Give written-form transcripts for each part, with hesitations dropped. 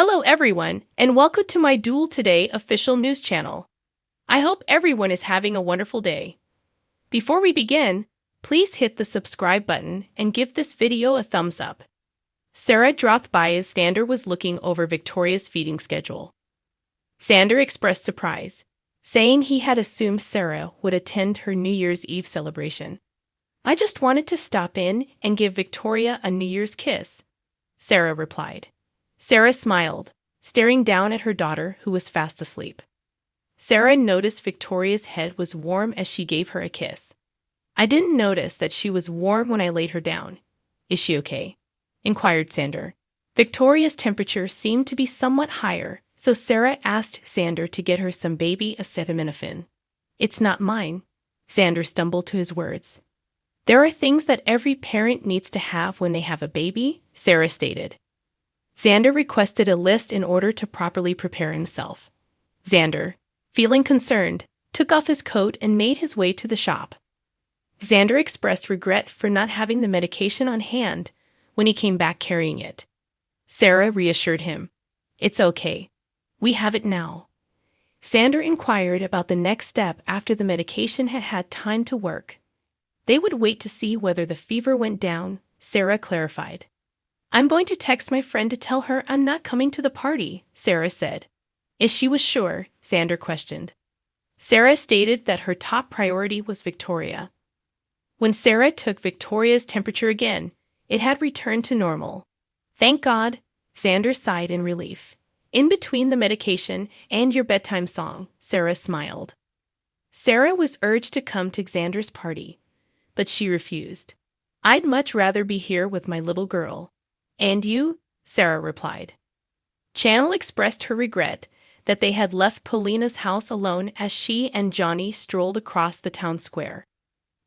Hello everyone, and welcome to my Duel Today official news channel. I hope everyone is having a wonderful day. Before we begin, please hit the subscribe button and give this video a thumbs up. Sarah dropped by as Sander was looking over Victoria's feeding schedule. Sander expressed surprise, saying he had assumed Sarah would attend her New Year's Eve celebration. "I just wanted to stop in and give Victoria a New Year's kiss," Sarah replied. Sarah smiled, staring down at her daughter who was fast asleep. Sarah noticed Victoria's head was warm as she gave her a kiss. "I didn't notice that she was warm when I laid her down. Is she okay?" inquired Sander. Victoria's temperature seemed to be somewhat higher, so Sarah asked Sander to get her some baby acetaminophen. "It's not mine," Sander stumbled to his words. "There are things that every parent needs to have when they have a baby," Sarah stated. Xander requested a list in order to properly prepare himself. Xander, feeling concerned, took off his coat and made his way to the shop. Xander expressed regret for not having the medication on hand when he came back carrying it. Sarah reassured him, "It's okay. We have it now." Xander inquired about the next step after the medication had had time to work. They would wait to see whether the fever went down, Sarah clarified. "I'm going to text my friend to tell her I'm not coming to the party," Sarah said. If she was sure, Xander questioned. Sarah stated that her top priority was Victoria. When Sarah took Victoria's temperature again, it had returned to normal. "Thank God," Xander sighed in relief. "In between the medication and your bedtime song," Sarah smiled. Sarah was urged to come to Xander's party, but she refused. "I'd much rather be here with my little girl." "And you?" Sarah replied. Channel expressed her regret that they had left Paulina's house alone as she and Johnny strolled across the town square.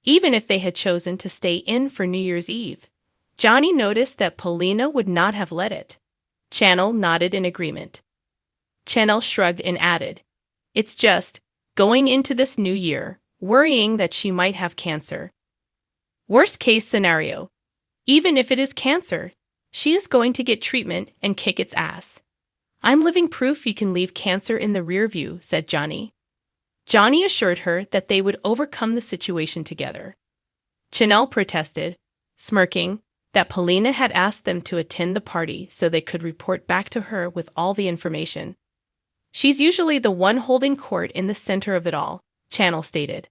Even if they had chosen to stay in for New Year's Eve, Johnny noticed that Paulina would not have let it. Channel nodded in agreement. Channel shrugged and added, "It's just, going into this new year, worrying that she might have cancer. Worst case scenario, even if it is cancer, she is going to get treatment and kick its ass. I'm living proof you can leave cancer in the rear view," said Johnny. Johnny assured her that they would overcome the situation together. Chanel protested, smirking, that Paulina had asked them to attend the party so they could report back to her with all the information. "She's usually the one holding court in the center of it all," Channel stated.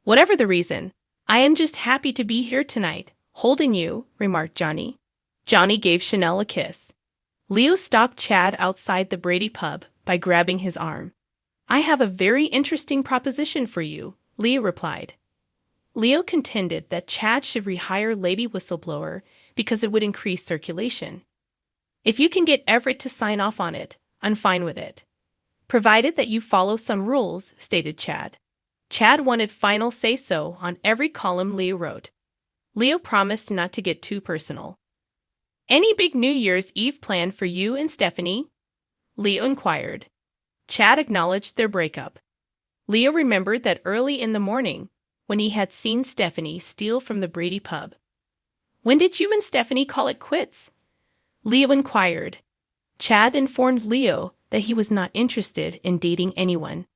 "Whatever the reason, I am just happy to be here tonight, holding you," remarked Johnny. Johnny gave Chanel a kiss. Leo stopped Chad outside the Brady pub by grabbing his arm. "I have a very interesting proposition for you," Leo replied. Leo contended that Chad should rehire Lady Whistleblower because it would increase circulation. "If you can get Everett to sign off on it, I'm fine with it. Provided that you follow some rules," stated Chad. Chad wanted final say-so on every column Leo wrote. Leo promised not to get too personal. "Any big New Year's Eve plan for you and Stephanie?" Leo inquired. Chad acknowledged their breakup. Leo remembered that early in the morning, when he had seen Stephanie steal from the Brady pub. "When did you and Stephanie call it quits?" Leo inquired. Chad informed Leo that he was not interested in dating anyone.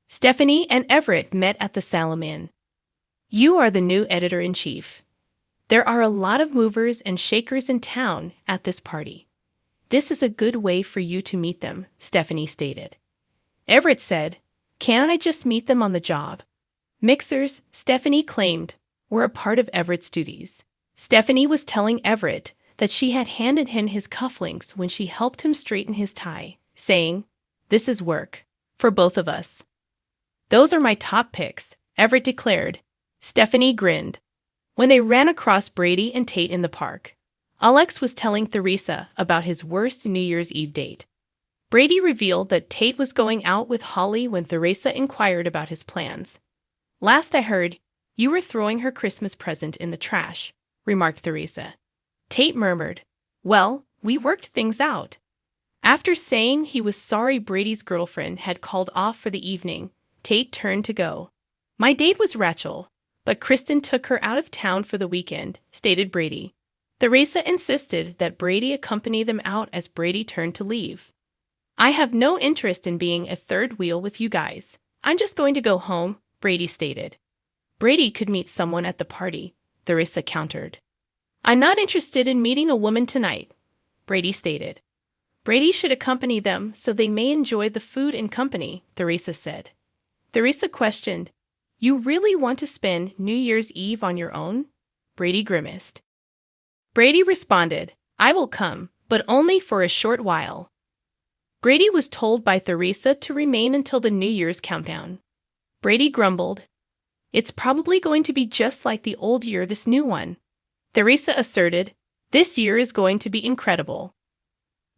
Stephanie and Everett met at the Salem Inn. "You are the new editor-in-chief. There are a lot of movers and shakers in town at this party. This is a good way for you to meet them," Stephanie stated. Everett said, "Can't I just meet them on the job?" Mixers, Stephanie claimed, were a part of Everett's duties. Stephanie was telling Everett that she had handed him his cufflinks when she helped him straighten his tie, saying, "This is work, for both of us." "Those are my top picks," Everett declared. Stephanie grinned. When they ran across Brady and Tate in the park, Alex was telling Theresa about his worst New Year's Eve date. Brady revealed that Tate was going out with Holly when Theresa inquired about his plans. "Last I heard, you were throwing her Christmas present in the trash," remarked Theresa. Tate murmured, "Well, we worked things out." After saying he was sorry Brady's girlfriend had called off for the evening, Tate turned to go. "My date was Rachel, but Kristen took her out of town for the weekend," stated Brady. Theresa insisted that Brady accompany them out as Brady turned to leave. I have no interest in being a third wheel with you guys. I'm just going to go home, Brady stated. Brady could meet someone at the party, Theresa countered. I'm not interested in meeting a woman tonight, Brady stated. Brady should accompany them so they may enjoy the food and company, Theresa said. Theresa questioned, You really want to spend New Year's Eve on your own? Brady grimaced. Brady responded, I will come, but only for a short while. Brady was told by Theresa to remain until the New Year's countdown. Brady grumbled, It's probably going to be just like the old year, this new one. Theresa asserted, This year is going to be incredible.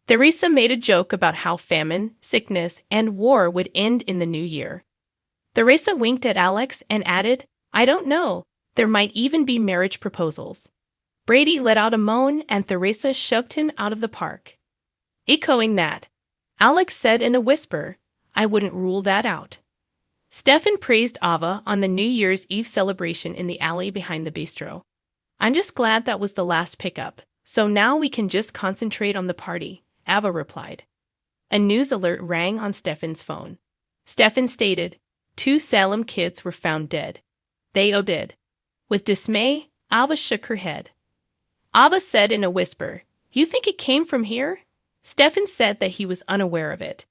Theresa made a joke about how famine, sickness, and war would end in the new year. Theresa winked at Alex and added, I don't know, there might even be marriage proposals. Brady let out a moan and Theresa shoved him out of the park. Echoing that, Alex said in a whisper, I wouldn't rule that out. Stefan praised Ava on the New Year's Eve celebration in the alley behind the bistro. I'm just glad that was the last pickup, so now we can just concentrate on the party, Ava replied. A news alert rang on Stefan's phone. Stefan stated, 2 Salem kids were found dead. They did. With dismay, Ava shook her head. Ava said in a whisper, You think it came from here? Stefan said that he was unaware of it.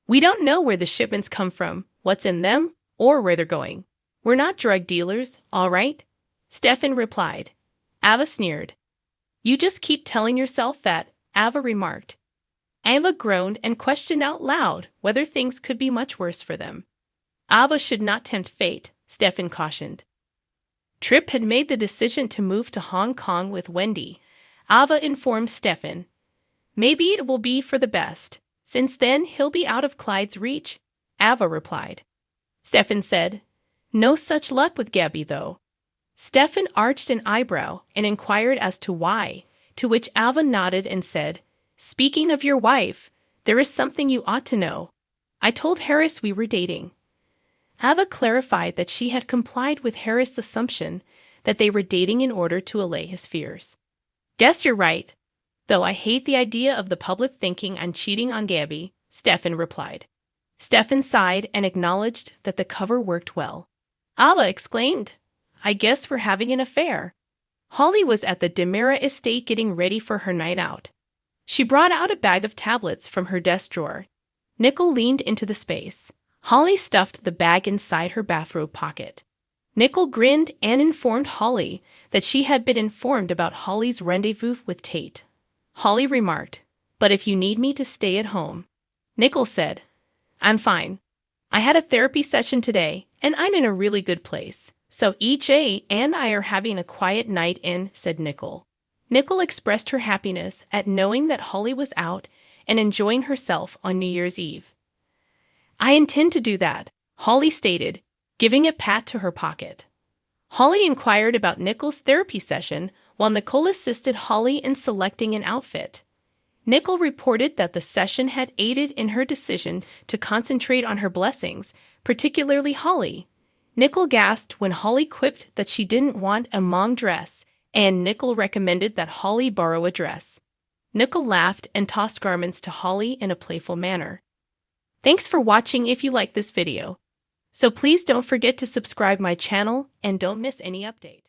We don't know where the shipments come from, what's in them, or where they're going. We're not drug dealers, all right? Stefan replied. Ava sneered. You just keep telling yourself that, Ava remarked. Ava groaned and questioned out loud whether things could be much worse for them. Ava should not tempt fate, Stefan cautioned. Tripp had made the decision to move to Hong Kong with Wendy. Ava informed Stefan. Maybe it will be for the best. Since then, he'll be out of Clyde's reach, Ava replied. Stefan said, No such luck with Gabby, though. Stefan arched an eyebrow and inquired as to why, to which Ava nodded and said, Speaking of your wife, there is something you ought to know. I told Harris we were dating. Ava clarified that she had complied with Harris' assumption that they were dating in order to allay his fears. Guess you're right, though I hate the idea of the public thinking I'm cheating on Gabby, Stefan replied. Stefan sighed and acknowledged that the cover worked well. Ava exclaimed, I guess we're having an affair. Holly was at the Demira estate getting ready for her night out. She brought out a bag of tablets from her desk drawer. Nickel leaned into the space. Holly stuffed the bag inside her bathrobe pocket. Nickel grinned and informed Holly that she had been informed about Holly's rendezvous with Tate. Holly remarked, But if you need me to stay at home. Nickel said, I'm fine. I had a therapy session today, and I'm in a really good place. So EJ and I are having a quiet night in, said Nickel. Nickel expressed her happiness at knowing that Holly was out and enjoying herself on New Year's Eve. I intend to do that, Holly stated, giving a pat to her pocket. Holly inquired about Nickel's therapy session while Nicole assisted Holly in selecting an outfit. Nickel reported that the session had aided in her decision to concentrate on her blessings, particularly Holly. Nickel gasped when Holly quipped that she didn't want a mom dress, and Nickel recommended that Holly borrow a dress. Nickel laughed and tossed garments to Holly in a playful manner. Thanks for watching if you like this video. So please don't forget to subscribe my channel and don't miss any update.